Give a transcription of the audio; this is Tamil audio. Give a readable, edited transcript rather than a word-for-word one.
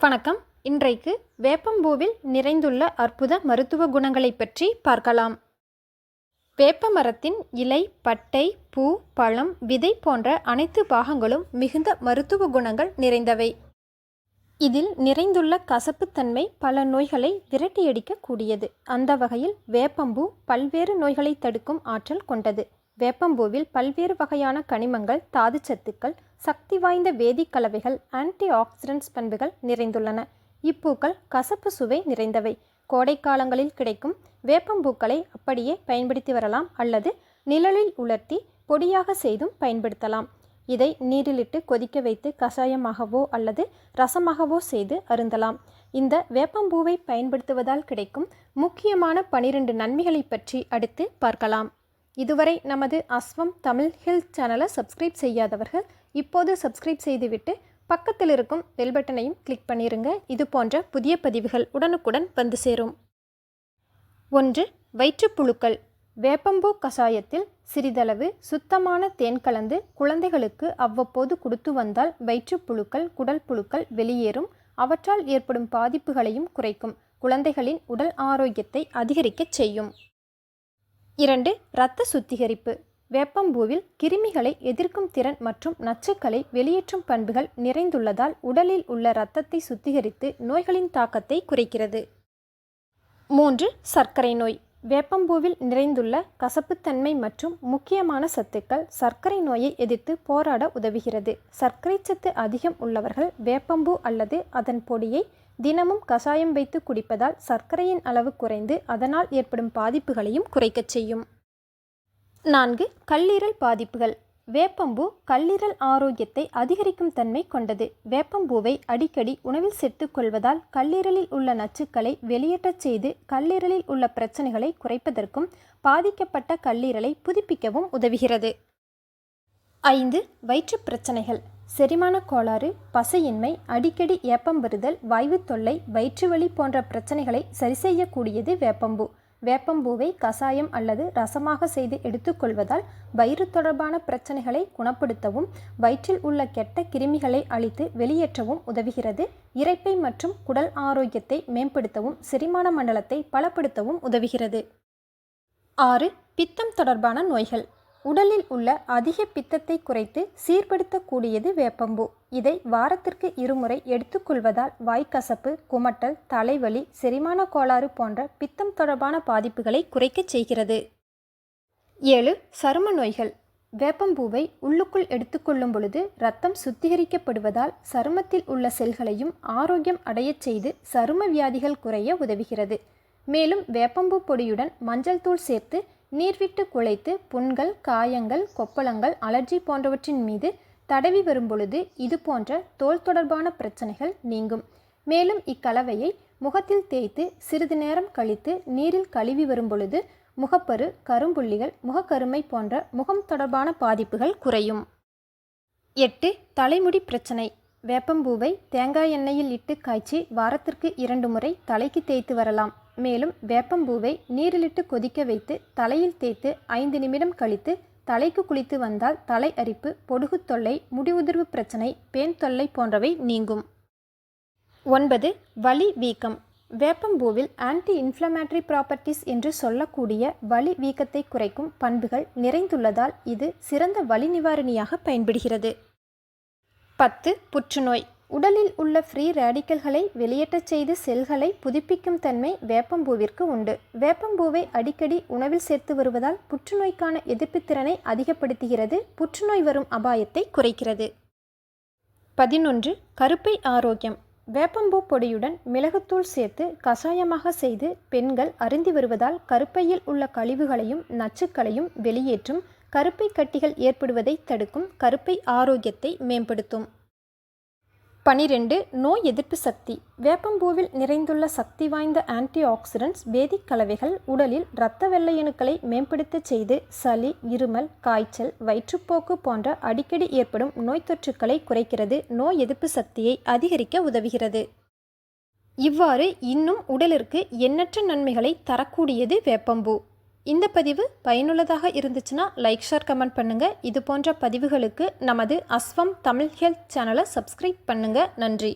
வணக்கம். இன்றைக்கு வேப்பம்பூவில் நிறைந்துள்ள அற்புத மருத்துவ குணங்களை பற்றி பார்க்கலாம். வேப்ப மரத்தின் இலை, பட்டை, பூ, பழம், விதை போன்ற அனைத்து பாகங்களும் மிகுந்த மருத்துவ குணங்கள் நிறைந்தவை. இதில் நிறைந்துள்ள கசப்புத்தன்மை பல நோய்களை விரட்டியடிக்க கூடியது. அந்த வகையில் வேப்பம்பூ பல்வேறு நோய்களை தடுக்கும் ஆற்றல் கொண்டது. வேப்பம்பூவில் பல்வேறு வகையான கனிமங்கள், தாதுச்சத்துக்கள், சக்தி வாய்ந்த வேதிக் கலவைகள், ஆன்டி ஆக்சிடென்ட்ஸ் பண்புகள் நிறைந்துள்ளன. இப்பூக்கள் கசப்பு சுவை நிறைந்தவை. கோடை காலங்களில் கிடைக்கும் வேப்பம்பூக்களை அப்படியே பயன்படுத்தி வரலாம் அல்லது நிழலில் உலர்த்தி பொடியாக செய்தும் பயன்படுத்தலாம். இதை நீரிலிட்டு கொதிக்க வைத்து கஷாயமாகவோ அல்லது ரசமாகவோ செய்து அருந்தலாம். இந்த வேப்பம்பூவை பயன்படுத்துவதால் கிடைக்கும் முக்கியமான 12 நன்மைகளை பற்றி அடுத்து பார்க்கலாம். இதுவரை நமது அஸ்வம் தமிழ் ஹெல்த் சேனலை சப்ஸ்கிரைப் செய்யாதவர்கள் இப்போது சப்ஸ்கிரைப் செய்துவிட்டு பக்கத்தில் இருக்கும் பெல் பட்டனையும் கிளிக் பண்ணிருங்க. இது போன்ற புதிய பதிவுகள் உடனுக்குடன் வந்து சேரும். 1. வயிற்றுப்புழுக்கள். வேப்பம்பூ கஷாயத்தில் சிறிதளவு சுத்தமான தேன் கலந்து குழந்தைகளுக்கு அவ்வப்போது கொடுத்து வந்தால் வயிற்றுப்புழுக்கள், குடல் புழுக்கள் வெளியேறும். அவற்றால் ஏற்படும் பாதிப்புகளையும் குறைக்கும். குழந்தைகளின் உடல் ஆரோக்கியத்தை அதிகரிக்கச் செய்யும். 2. இரத்த சுத்திகரிப்பு. வேப்பம்பூவில் கிருமிகளை எதிர்க்கும் திறன் மற்றும் நச்சுக்களை வெளியேற்றும் பண்புகள் நிறைந்துள்ளதால் உடலில் உள்ள இரத்தத்தை சுத்திகரித்து நோய்களின் தாக்கத்தை குறைக்கிறது. 3. சர்க்கரை நோய். வேப்பம்பூவில் நிறைந்துள்ள கசப்புத்தன்மை மற்றும் முக்கியமான சத்துக்கள் சர்க்கரை நோயை எதிர்த்து போராட உதவுகிறது. சர்க்கரை சத்து அதிகம் உள்ளவர்கள் வேப்பம்பூ அல்லது அதன் பொடியை தினமும் கஷாயம் வைத்து குடிப்பதால் சர்க்கரையின் அளவு குறைந்து அதனால் ஏற்படும் பாதிப்புகளையும் குறைக்கச் செய்யும். 4. கல்லீரல் பாதிப்புகள். வேப்பம்பூ கல்லீரல் ஆரோக்கியத்தை அதிகரிக்கும் தன்மை கொண்டது. வேப்பம்பூவை அடிக்கடி உணவில் சேர்த்துக் கொள்வதால் கல்லீரலில் உள்ள நச்சுக்களை வெளியேற்றச் செய்து கல்லீரலில் உள்ள பிரச்சனைகளை குறைப்பதற்கும் பாதிக்கப்பட்ட கல்லீரலை புதுப்பிக்கவும் உதவுகிறது. 5. வயிற்று பிரச்சனைகள். செரிமான கோளாறு, பசையின்மை, அடிக்கடி ஏப்பம் வருதல், வாய்வு தொல்லை, வயிற்றுவலி போன்ற பிரச்சனைகளை சரிசெய்யக்கூடியது வேப்பம்பூ. வேப்பம்பூவை கஷாயம் அல்லது ரசமாக செய்து எடுத்துக்கொள்வதால் வயிறு தொடர்பான பிரச்சனைகளை குணப்படுத்தவும் வயிற்றில் உள்ள கெட்ட கிருமிகளை அழித்து வெளியேற்றவும் உதவுகிறது. இரைப்பை மற்றும் குடல் ஆரோக்கியத்தை மேம்படுத்தவும் செரிமான மண்டலத்தை பலப்படுத்தவும் உதவுகிறது. 6. பித்தம் தொடர்பான நோய்கள். உடலில் உள்ள அதிக பித்தத்தை குறைத்து சீர்படுத்தக்கூடியது வேப்பம்பூ. இதை வாரத்திற்கு 2 முறை எடுத்துக்கொள்வதால் வாய்க்கசப்பு, குமட்டல், தலைவலி, செரிமான கோளாறு போன்ற பித்தம் தொடர்பான பாதிப்புகளை குறைக்கச் செய்கிறது. 7. சரும நோய்கள். வேப்பம்பூவை உள்ளுக்குள் எடுத்துக்கொள்ளும் பொழுது இரத்தம் சுத்திகரிக்கப்படுவதால் சருமத்தில் உள்ள செல்களையும் ஆரோக்கியம் அடையச் செய்து சரும வியாதிகள் குறைய உதவுகிறது. மேலும் வேப்பம்பூ பொடியுடன் மஞ்சள் தூள் சேர்த்து நீர்விட்டு குழைத்து புண்கள், காயங்கள், கொப்பளங்கள், அலர்ஜி போன்றவற்றின் மீது தடவி வரும்பொழுது இது போன்ற தோல் தொடர்பான பிரச்சனைகள் நீங்கும். மேலும் இக்கலவையை முகத்தில் தேய்த்து சிறிது நேரம் கழித்து நீரில் கழுவி வரும்பொழுது முகப்பரு, கரும்புள்ளிகள், முகக்கருமை போன்ற முகம் தொடர்பான பாதிப்புகள் குறையும். 8. தலைமுடி பிரச்சனை. வேப்பம்பூவை தேங்காய் எண்ணெயில் இட்டு காய்ச்சி வாரத்திற்கு 2 முறை தலைக்கு தேய்த்து வரலாம். மேலும் வேப்பம்பூவை நீரிலிட்டு கொதிக்க வைத்து தலையில் தேய்த்து 5 நிமிடம் கழித்து தலைக்கு குளித்து வந்தால் தலை அரிப்பு, பொடுகு தொல்லை, முடி உதிர்வு பிரச்சனை, பேன் தொல்லை போன்றவை நீங்கும். 9. வலி, வீக்கம். வேப்பம்பூவில் ஆன்டி இன்ஃப்ளமேட்டரி ப்ராப்பர்ட்டிஸ் என்று சொல்லக்கூடிய வலி வீக்கத்தை குறைக்கும் பண்புகள் நிறைந்துள்ளதால் இது சிறந்த வலி நிவாரணியாக பயன்படுகிறது. 10. புற்றுநோய். உடலில் உள்ள ஃப்ரீ ரேடிக்கல்களை வெளியேற்றச் செய்து செல்களை புதுப்பிக்கும் தன்மை வேப்பம்பூவிற்கு உண்டு. வேப்பம்பூவை அடிக்கடி உணவில் சேர்த்து வருவதால் புற்றுநோய்க்கான எதிர்ப்பு திறனை அதிகப்படுத்துகிறது. புற்றுநோய் வரும் அபாயத்தை குறைக்கிறது. 11. கருப்பை ஆரோக்கியம். வேப்பம்பூ பொடியுடன் மிளகுத்தூள் சேர்த்து கஷாயமாக செய்து பெண்கள் அருந்தி வருவதால் கருப்பையில் உள்ள கழிவுகளையும் நச்சுக்களையும் வெளியேற்றும். கருப்பை கட்டிகள் ஏற்படுவதை தடுக்கும். கருப்பை ஆரோக்கியத்தை மேம்படுத்தும். 12. நோய் எதிர்ப்பு சக்தி. வேப்பம்பூவில் நிறைந்துள்ள சக்தி வாய்ந்த ஆன்டி ஆக்சிடென்ட்ஸ் வேதிக் கலவைகள் உடலில் இரத்த வெள்ளையணுக்களை மேம்படுத்த செய்து சளி, இருமல், காய்ச்சல், வயிற்றுப்போக்கு போன்ற அடிக்கடி ஏற்படும் நோய் தொற்றுக்களை குறைக்கிறது. நோய் எதிர்ப்பு சக்தியை அதிகரிக்க உதவுகிறது. இவ்வாறு இன்னும் உடலிற்கு எண்ணற்ற நன்மைகளை தரக்கூடியது வேப்பம்பூ. இந்த பதிவு பயனுள்ளதாக இருந்துச்சுன்னா லைக், ஷேர், கமெண்ட் பண்ணுங்கள். இது போன்ற பதிவுகளுக்கு நமது அஸ்வம் தமிழ் ஹெல்த் சேனலை சப்ஸ்கிரைப் பண்ணுங்கள். நன்றி.